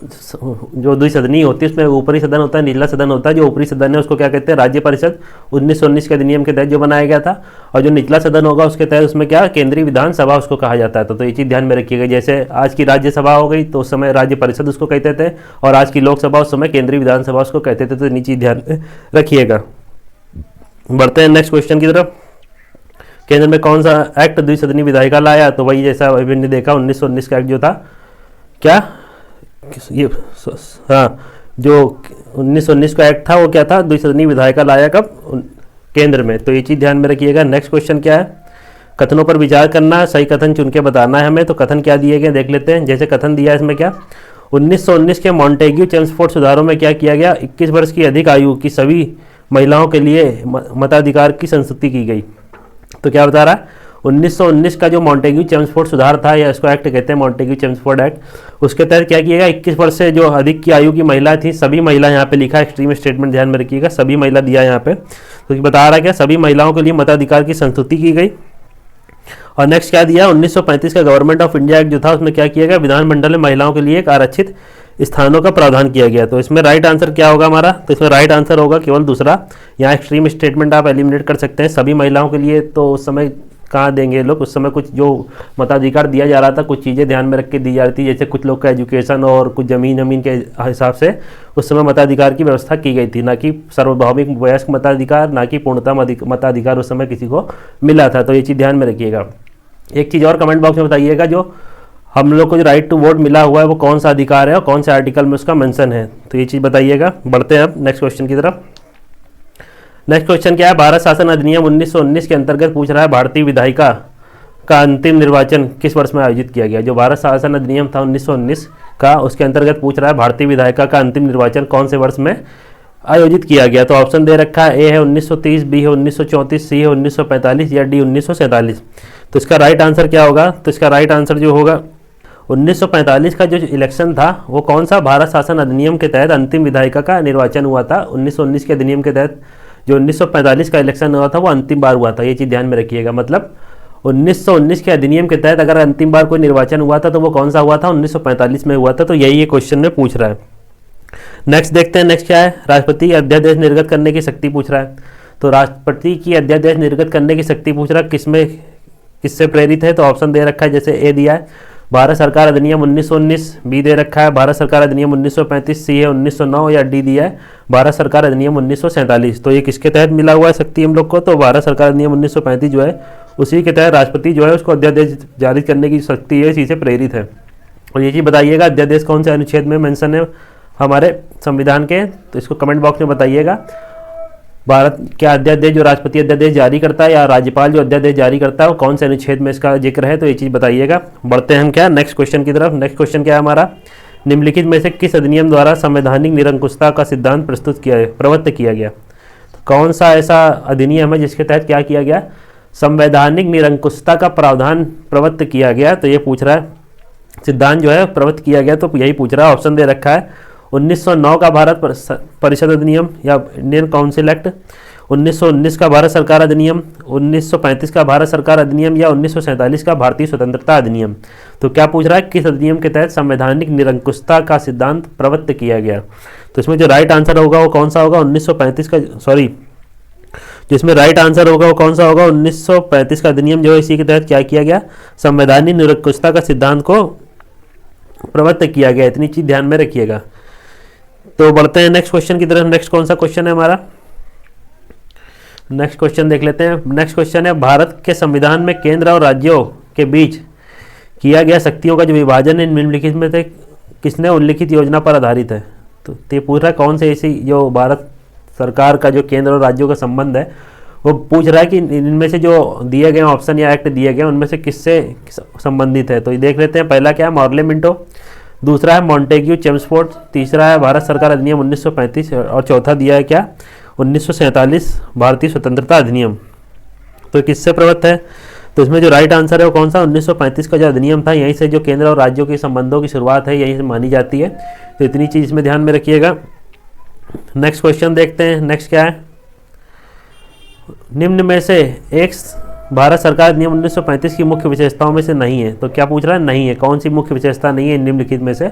जो द्विसदनी होती है उसमें ऊपरी सदन होता है, निचला सदन होता है। जो ऊपरी सदन है उसको क्या कहते हैं, राज्य परिषद। 1919 के अधिनियम के तहत जो बनाया गया था। और जो निचला सदन होगा उसके तहत उसमें क्या, केंद्रीय विधानसभा उसको कहा जाता है। तो ये चीज़ ध्यान में रखिएगा। जैसे आज की राज्यसभा हो गई तो उस समय राज्य परिषद उसको कहते थे, और आज की लोकसभा उस समय केंद्रीय विधानसभा उसको कहते थे। तो इतनी चीज़ ध्यान में रखिएगा। बढ़ते हैं नेक्स्ट क्वेश्चन की तरफ। केंद्र में कौन सा एक्ट द्विसदनी विधायिका लाया, तो वही जैसा अभी हमने देखा 1919 का एक्ट जो था, क्या ये, हाँ, जो 1919 का एक्ट था वो क्या था, द्विसदनी विधायिका लाया कब, केंद्र में। तो ये चीज़ ध्यान में रखिएगा। नेक्स्ट क्वेश्चन क्या है, कथनों पर विचार करना, सही कथन चुन के बताना है हमें। तो कथन क्या दिए गए देख लेते हैं। जैसे कथन दिया है इसमें क्या, 1919 के मॉन्टेग्यू चेम्सफोर्ड सुधारों में क्या किया गया, 21 वर्ष की अधिक आयु की सभी महिलाओं के लिए मताधिकार की संस्तुति की गई। तो क्या बता रहा है, 1919 का जो मॉन्टेग्यू चेम्सफोर्ड सुधार था, या इसको एक्ट कहते हैं मॉन्टेग्यू चेम्सफोर्ड एक्ट, उसके तहत क्या किया गया, 21 वर्ष से जो अधिक की आयु की महिला थी, सभी महिला, यहाँ पे लिखा है एक्सट्रीम स्टेटमेंट ध्यान में रखिएगा, सभी महिला दिया यहाँ पे। तो बता रहा है क्या, सभी महिलाओं के लिए मताधिकार की संस्तुति की गई। और नेक्स्ट क्या दिया, 1935 का गवर्नमेंट ऑफ इंडिया एक्ट जो था उसमें क्या किया गया, विधानमंडल में महिलाओं के लिए एक आरक्षित स्थानों का प्रावधान किया गया। तो इसमें राइट आंसर क्या होगा हमारा, तो इसमें राइट आंसर होगा केवल दूसरा। यहाँ एक्सट्रीम स्टेटमेंट आप एलिमिनेट कर सकते हैं, सभी महिलाओं के लिए। तो उस समय कहाँ देंगे लोग, उस समय कुछ जो मताधिकार दिया जा रहा था कुछ चीज़ें ध्यान में रख के दी जा रही थी, जैसे कुछ लोग का एजुकेशन और कुछ ज़मीन के हिसाब से उस समय मताधिकार की व्यवस्था की गई थी, ना कि सार्वभौमिक वयस्क मताधिकार, ना कि पूर्णतः मताधिकार उस समय किसी को मिला था। तो ये चीज़ ध्यान में रखिएगा। एक चीज़ और कमेंट बॉक्स में बताइएगा, जो हम लोग को जो राइट टू वोट मिला हुआ है वो कौन सा अधिकार है और कौन से आर्टिकल में उसका मेंशन है, तो ये चीज़ बताइएगा। बढ़ते हैं अब नेक्स्ट क्वेश्चन की तरफ। नेक्स्ट क्वेश्चन क्या है, भारत शासन अधिनियम 1919 के अंतर्गत पूछ रहा है भारतीय विधायिका का अंतिम निर्वाचन किस वर्ष में आयोजित किया गया। जो भारत शासन अधिनियम था 1919 का, उसके अंतर्गत पूछ रहा है भारतीय विधायिका का अंतिम निर्वाचन कौन से वर्ष में आयोजित किया गया। तो ऑप्शन दे रखा है, ए है 1930, बी है 1934, सी है 1945 या डी 1947। तो इसका राइट आंसर क्या होगा, तो इसका राइट आंसर जो होगा 1945 का जो इलेक्शन था वो कौन सा, भारत शासन अधिनियम के तहत अंतिम विधायिका का निर्वाचन हुआ था। 1919 के अधिनियम के तहत जो 1945 का इलेक्शन हुआ था वो अंतिम बार हुआ था, ये चीज़ ध्यान में रखिएगा। मतलब 1919 के अधिनियम के तहत अगर अंतिम बार कोई निर्वाचन हुआ था तो वो कौन सा हुआ था, 1945 में हुआ था। तो यही ये क्वेश्चन में पूछ रहा है। नेक्स्ट देखते हैं, नेक्स्ट क्या है, राष्ट्रपति अध्यादेश निर्गत करने की शक्ति पूछ रहा है। तो राष्ट्रपति की अध्यादेश निर्गत करने की शक्ति पूछ रहा है, किससे प्रेरित है। तो ऑप्शन दे रखा है, जैसे ए दिया है भारत सरकार अधिनियम 1919, बी दे रखा है भारत सरकार अधिनियम 1935, सी है 1909 या डी दिया है भारत सरकार अधिनियम 1947। तो ये किसके तहत मिला हुआ है शक्ति हम लोग को, तो भारत सरकार अधिनियम 1935 जो है उसी के तहत राष्ट्रपति जो है उसको अध्यादेश जारी करने की शक्ति है, इसी से प्रेरित है। और ये चीज़ बताइएगा अध्यादेश कौन से अनुच्छेद में मेंशन है हमारे संविधान के, तो इसको कमेंट बॉक्स में बताइएगा। भारत क्या अध्यादेश जो राष्ट्रपति अध्यादेश जारी करता है या राज्यपाल जो अध्यादेश जारी करता है वो कौन से अनुच्छेद में इसका जिक्र है, तो ये चीज़ बताइएगा। बढ़ते हैं हम क्या नेक्स्ट क्वेश्चन की तरफ। नेक्स्ट क्वेश्चन क्या है हमारा, निम्नलिखित में से किस अधिनियम द्वारा संवैधानिक निरंकुशता का सिद्धांत प्रवृत्त किया गया। तो कौन सा ऐसा अधिनियम है जिसके तहत क्या किया गया, संवैधानिक निरंकुशता का प्रावधान प्रवृत्त किया गया। तो ये पूछ रहा है सिद्धांत जो है प्रवृत्त किया गया, तो यही पूछ रहा है। ऑप्शन दे रखा है 1909 का भारत परिषद अधिनियम या इंडियन काउंसिल एक्ट, 1919 का भारत सरकार अधिनियम, 1935 का भारत सरकार अधिनियम या 1947 का भारतीय स्वतंत्रता अधिनियम। तो क्या पूछ रहा है, किस अधिनियम के तहत संवैधानिक निरंकुशता का सिद्धांत प्रवृत्त किया गया। तो इसमें जो राइट आंसर होगा वो कौन सा होगा, 1935 का, सॉरी जिसमें राइट आंसर होगा वो कौन सा होगा, 1935 का अधिनियम जो है इसी के तहत क्या किया गया, संवैधानिक निरंकुशता का सिद्धांत को प्रवृत्त किया गया। इतनी चीज ध्यान में रखिएगा। तो बढ़ते हैं नेक्स्ट क्वेश्चन की तरफ। नेक्स्ट कौन सा क्वेश्चन है हमारा, नेक्स्ट क्वेश्चन देख लेते हैं। नेक्स्ट क्वेश्चन है, भारत के संविधान में केंद्र और राज्यों के बीच किया गया शक्तियों का जो विभाजन है निम्नलिखित में से किसने उल्लिखित योजना पर आधारित है। तो ये पूछ रहा है कौन से ऐसी जो भारत सरकार का जो केंद्र और राज्यों का संबंध है वो पूछ रहा है कि इनमें से जो दिए गए ऑप्शन या एक्ट दिए गए उनमें से किससे संबंधित है। तो ये देख लेते हैं। पहला क्या है, मॉर्ले मिंटो, दूसरा है मॉन्टेग्यू चेम्सफोर्ड, तीसरा है भारत सरकार अधिनियम 1935 और चौथा दिया है क्या 1947 भारतीय स्वतंत्रता अधिनियम। तो किससे प्रवृत्त है, तो इसमें जो राइट आंसर है वो कौन सा, 1935 का जो अधिनियम था यहीं से जो केंद्र और राज्यों के संबंधों की शुरुआत है यहीं से मानी जाती है। तो इतनी चीज़ इसमें ध्यान में रखिएगा। नेक्स्ट क्वेश्चन देखते हैं। नेक्स्ट क्या है, निम्न में से एक भारत सरकार अधिनियम 1935 की मुख्य विशेषताओं में से नहीं है। तो क्या पूछ रहा है, नहीं है, कौन सी मुख्य विशेषता नहीं है निम्नलिखित में से,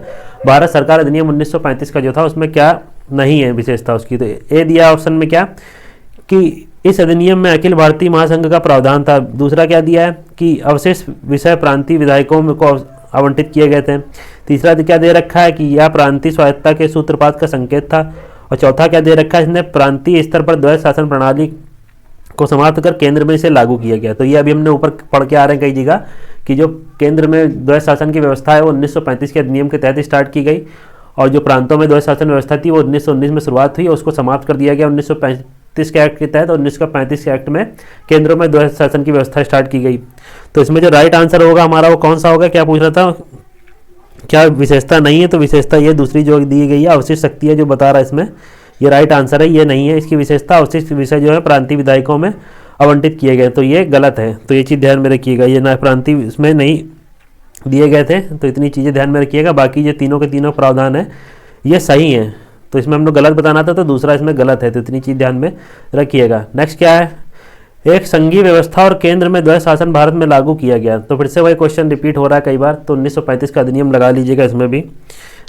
भारत सरकार अधिनियम 1935 का जो था उसमें क्या नहीं है विशेषता उसकी। तो ए दिया ऑप्शन में क्या कि इस अधिनियम में अखिल भारतीय महासंघ का प्रावधान था। दूसरा क्या दिया है कि अवशेष विषय प्रांतीय विधायकों को आवंटित किए गए थे। तीसरा क्या दे रखा है कि यह प्रांतीय स्वायत्तता के सूत्रपात का संकेत था। और चौथा क्या दे रखा है, इसने प्रांतीय स्तर पर द्वैध शासन प्रणाली को समाप्त कर केंद्र में इसे लागू किया गया। तो ये अभी हमने ऊपर पढ़ के आ रहे हैं कई जगह कि जो केंद्र में द्वैध शासन की व्यवस्था है वो 1935 के अधिनियम के तहत स्टार्ट की गई और जो प्रांतों में द्वैध शासन व्यवस्था थी वो 1919 में शुरुआत हुई और उसको समाप्त कर दिया गया 1935 के एक्ट के तहत। और 1935 के एक्ट में केंद्रों में द्वैध शासन की व्यवस्था स्टार्ट की गई। तो इसमें जो राइट आंसर होगा हमारा वो कौन सा होगा, क्या पूछ रहा था, क्या विशेषता नहीं है। तो विशेषता ये दूसरी जो दी गई है अवशिष्ट शक्ति है जो बता रहा है इसमें, ये राइट आंसर है, ये नहीं है। इसकी विशेषता अवशिष्ट विषय जो है प्रांतीय विधायकों में आवंटित किए गए, तो ये गलत है। तो ये चीज़ ध्यान में रखिएगा, ये ना प्रांतीय इसमें नहीं दिए गए थे। तो इतनी चीज़ें ध्यान में रखिएगा। बाकी ये तीनों के तीनों प्रावधान है ये सही है। तो इसमें हम लोग गलत बताना था तो दूसरा इसमें गलत है। तो इतनी चीज़ ध्यान में रखिएगा। नेक्स्ट क्या है, एक संघीय व्यवस्था और केंद्र में द्वैध शासन भारत में लागू किया गया। तो फिर से वही क्वेश्चन रिपीट हो रहा है कई बार। तो 1935 का अधिनियम लगा लीजिएगा इसमें भी।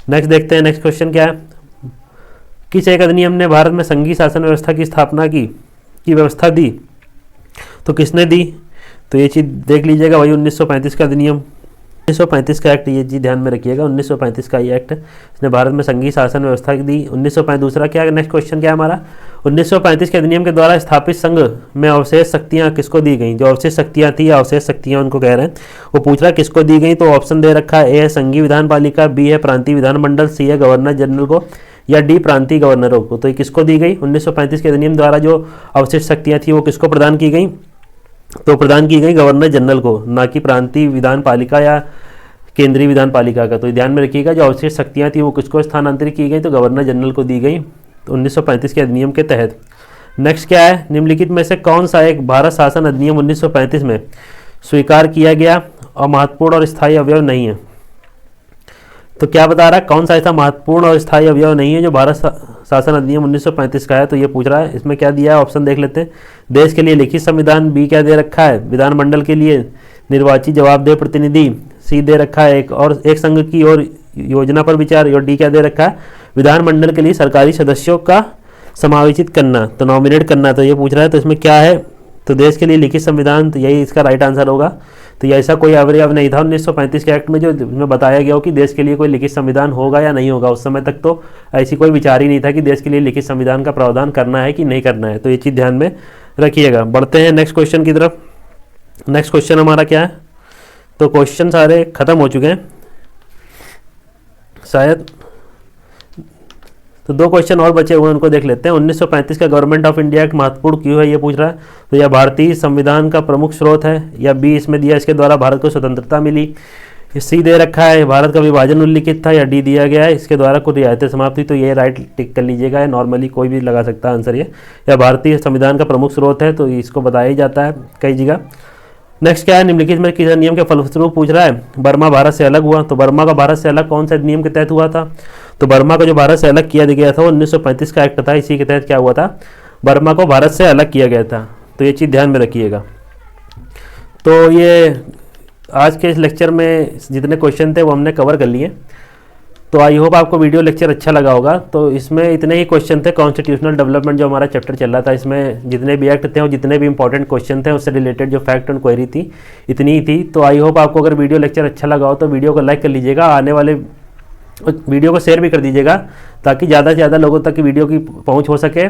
नेक्स्ट देखते हैं। नेक्स्ट क्वेश्चन क्या है, किस एक अधिनियम ने भारत में संघीय शासन व्यवस्था की स्थापना की व्यवस्था दी। तो किसने दी, तो ये चीज़ देख लीजिएगा। वही 1935 का अधिनियम, 1935 का एक्ट, ये चीज़ ध्यान में रखिएगा। 1935 का ये एक्ट, इसने भारत में संघीय शासन व्यवस्था दी। 1935 दूसरा क्या, नेक्स्ट क्वेश्चन क्या है हमारा, 1935 के अधिनियम के द्वारा स्थापित संघ में अवशेष शक्तियाँ किसको दी गई? जो अवशेष शक्तियाँ थी, अवशेष शक्तियाँ उनको कह रहे हैं, वो पूछ रहा है किसको दी गई। तो ऑप्शन दे रखा है, ए है संघीय विधान पालिका, बी है प्रांतीय विधानमंडल, सी है गवर्नर जनरल को, या डी प्रांतीय गवर्नरों को। तो ये किसको दी गई? 1935 के अधिनियम द्वारा जो अवशेष शक्तियाँ थी वो किसको प्रदान की गई? तो प्रदान की गई गवर्नर जनरल को, ना कि प्रांतीय विधान पालिका या केंद्रीय विधान पालिका का। तो ध्यान में रखिएगा, जो अवशेष शक्तियाँ थी वो किसको स्थानांतरित की गई? तो गवर्नर जनरल को दी गई, तो 1935 के अधिनियम के तहत। नेक्स्ट क्या है, निम्नलिखित में से कौन सा एक भारत शासन अधिनियम 1935 में स्वीकार किया गया और महत्वपूर्ण और स्थायी अवयव नहीं है? तो क्या बता रहा है, कौन सा ऐसा महत्वपूर्ण और स्थायी अवयव नहीं है जो भारत शासन अधिनियम 1935 का है? तो ये पूछ रहा है। इसमें क्या दिया है, ऑप्शन देख लेते हैं। देश के लिए लिखित संविधान, बी क्या दे रखा है, विधानमंडल के लिए निर्वाचित जवाबदेह प्रतिनिधि, सी दे रखा है एक संघ की और योजना पर विचार, और डी क्या दे रखा है, विधानमंडल के लिए सरकारी सदस्यों का समावेशित करना, तो नॉमिनेट करना। तो ये पूछ रहा है, तो इसमें क्या है, तो देश के लिए लिखित संविधान, तो यही इसका राइट आंसर होगा। तो ये ऐसा कोई अवयव नहीं था 1935 के एक्ट में जो में बताया गया हो कि देश के लिए कोई लिखित संविधान होगा या नहीं होगा। उस समय तक तो ऐसी कोई विचार ही नहीं था कि देश के लिए लिखित संविधान का प्रावधान करना है कि नहीं करना है। तो ये चीज़ ध्यान में रखिएगा। बढ़ते हैं नेक्स्ट क्वेश्चन की तरफ। नेक्स्ट क्वेश्चन हमारा क्या है, तो क्वेश्चन सारे खत्म हो चुके हैं शायद, तो दो क्वेश्चन और बचे हुए हैं, उनको देख लेते हैं। 1935 का गवर्नमेंट ऑफ इंडिया एक्ट महत्वपूर्ण क्यों है, ये पूछ रहा है। तो यह भारतीय संविधान का प्रमुख स्रोत है, या बी इसमें दिया इसके द्वारा भारत को स्वतंत्रता मिली, सी दे रखा है भारत का विभाजन उल्लिखित था, या डी दिया गया है इसके द्वारा कुछ रियायतें समाप्त हुई। तो ये राइट टिक कर लीजिएगा, नॉर्मली कोई भी लगा सकता है आंसर ये, या भारतीय संविधान का प्रमुख स्रोत है, तो इसको बताया ही जाता है कई जगह। नेक्स्ट क्या है, निम्नलिखित में किस नियम के फलस्वरूप पूछ रहा है बर्मा भारत से अलग हुआ। तो बर्मा का भारत से अलग कौन सा नियम के तहत हुआ था? तो बर्मा को जो भारत से अलग किया गया था वो 1935 का एक्ट था, इसी के तहत क्या हुआ था, बर्मा को भारत से अलग किया गया था। तो ये चीज़ ध्यान में रखिएगा। तो ये आज के इस लेक्चर में जितने क्वेश्चन थे वो हमने कवर कर लिए। तो आई होप आपको वीडियो लेक्चर अच्छा लगा होगा। तो इसमें इतने ही क्वेश्चन थे, कॉन्स्टिट्यूशनल डेवलपमेंट जो हमारा चैप्टर चल रहा था, इसमें जितने भी एक्ट थे और जितने भी इंपॉर्टेंट क्वेश्चन थे उससे रिलेटेड जो फैक्ट एंड क्वेरी थी इतनी ही थी। तो आई होप आपको अगर वीडियो लेक्चर अच्छा लगा हो तो वीडियो को लाइक कर लीजिएगा, आने वाले वीडियो को शेयर भी कर दीजिएगा ताकि ज़्यादा से ज़्यादा लोगों तक की वीडियो की पहुँच हो सके,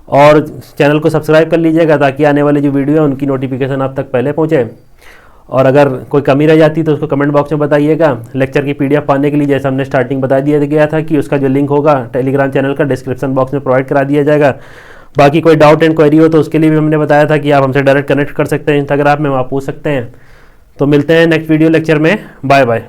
और चैनल को सब्सक्राइब कर लीजिएगा ताकि आने वाली जो वीडियो है उनकी नोटिफिकेशन आप तक पहले पहुँचे। और अगर कोई कमी रह जाती तो उसको कमेंट बॉक्स में बताइएगा। लेक्चर की पीडीएफ पाने के लिए जैसा हमने स्टार्टिंग बता दिया गया था कि उसका जो लिंक होगा टेलीग्राम चैनल का डिस्क्रिप्शन बॉक्स में प्रोवाइड करा दिया जाएगा। बाकी कोई डाउट एंड क्वेरी हो तो उसके लिए भी हमने बताया था कि आप हमसे डायरेक्ट कनेक्ट कर सकते हैं इंस्टाग्राम में, आप पूछ सकते हैं। तो मिलते हैं नेक्स्ट वीडियो लेक्चर में, बाय बाय।